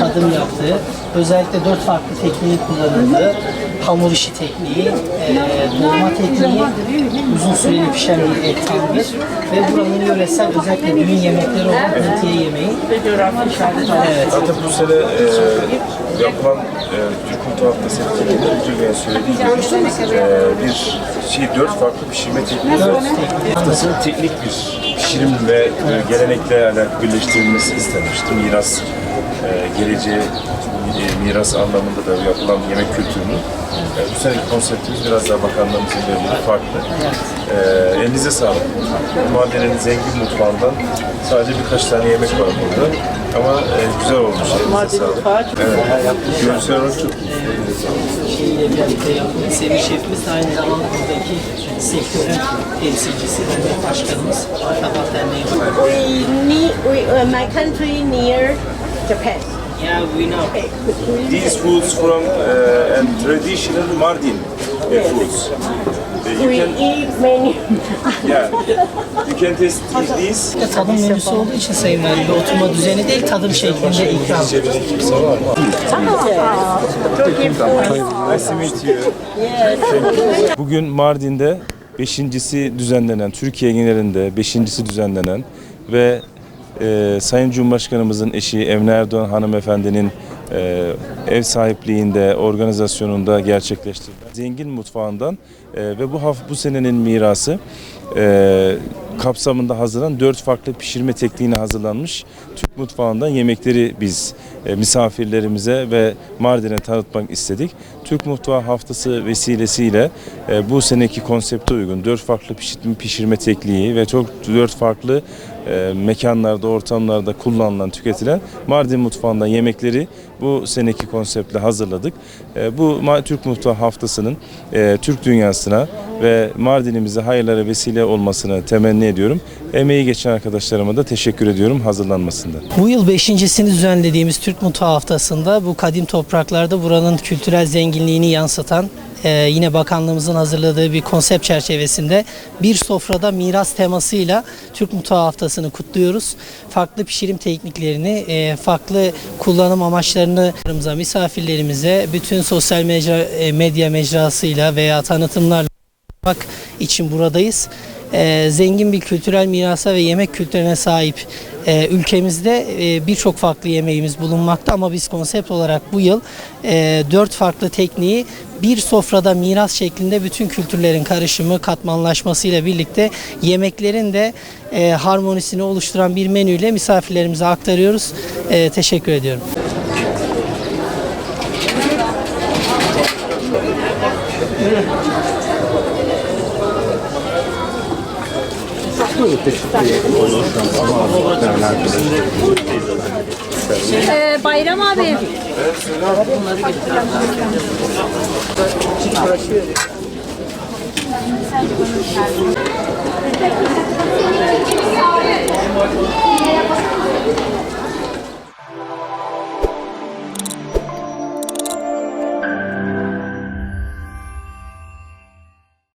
tadım yaptığı, özellikle 4 farklı tekniği kullanıldığı hamur işi tekniği, dolma tekniği, uzun süreli pişen bir et tandır ve buranın yöresel özellikle düğün yemekleri olan hıntiye yemeği. Evet. Zaten bu sene yapılan Türk Mutfağı Haftası etkinliğinde müdür beyin söylediği gibi dört farklı pişirme tekniği haftasının teknik bir pişirim ve gelenekle alakalı birleştirilmesi istemiştim. Miras, geleceğe miras anlamında da yapılan yemek kültürünün. Bu seneki konseptimiz biraz daha bakanlığımızın verdiği farklı. Elinize sağlık. Mardin'in zengin mutfağından sadece birkaç tane yemek var burada. Ama güzel olmuş. Elinize sağlık. Evet. Görsel olarak çok iyi. Şeyle birlikte yapılan Semih Şefimiz de aynı zamanda buradaki sektörün temsilcisi, dernek başkanımız, Tabak Derneği. My country near Japan. Yeah, we know. These foods from and traditional Mardin foods. We eat many. Yeah, you can taste these. Tadım menüsü olduğu için Sayın Valim, bir oturma düzeni değil, tadım şeklinde ikram. Nice to meet you. Bugün Mardin'de beşincisi düzenlenen, Türkiye genelinde beşincisi düzenlenen ve Sayın Cumhurbaşkanımızın eşi Emine Erdoğan hanımefendinin ev sahipliğinde, organizasyonunda gerçekleştirilen zengin mutfağından ve bu senenin mirası kapsamında hazırlanan 4 farklı pişirme tekniğine hazırlanmış Türk mutfağından yemekleri biz misafirlerimize ve Mardin'e tanıtmak istedik. Türk Mutfağı Haftası vesilesiyle bu seneki konsepte uygun 4 farklı pişirme tekniği ve 4 farklı mekanlarda, ortamlarda kullanılan, tüketilen Mardin mutfağından yemekleri bu seneki konseptle hazırladık. Bu Türk Mutfağı Haftası'nın Türk dünyasına ve Mardin'imize hayırlara vesile olmasını temenni ediyorum. Emeği geçen arkadaşlarıma da teşekkür ediyorum hazırlanmasında. Bu yıl 5.sini düzenlediğimiz Türk Mutfağı Haftası'nda bu kadim topraklarda buranın kültürel zenginliğini yansıtan yine bakanlığımızın hazırladığı bir konsept çerçevesinde bir sofrada miras temasıyla Türk Mutfağı Haftası'nı kutluyoruz. Farklı pişirim tekniklerini, farklı kullanım amaçlarını misafirlerimize bütün sosyal medya mecrasıyla veya tanıtımlarla için buradayız. Zengin bir kültürel mirasa ve yemek kültürüne sahip ülkemizde birçok farklı yemeğimiz bulunmakta ama biz konsept olarak bu yıl 4 farklı tekniği bir sofrada miras şeklinde bütün kültürlerin karışımı, katmanlaşmasıyla birlikte yemeklerin de harmonisini oluşturan bir menüyle misafirlerimize aktarıyoruz. Teşekkür ediyorum. Bayram abi.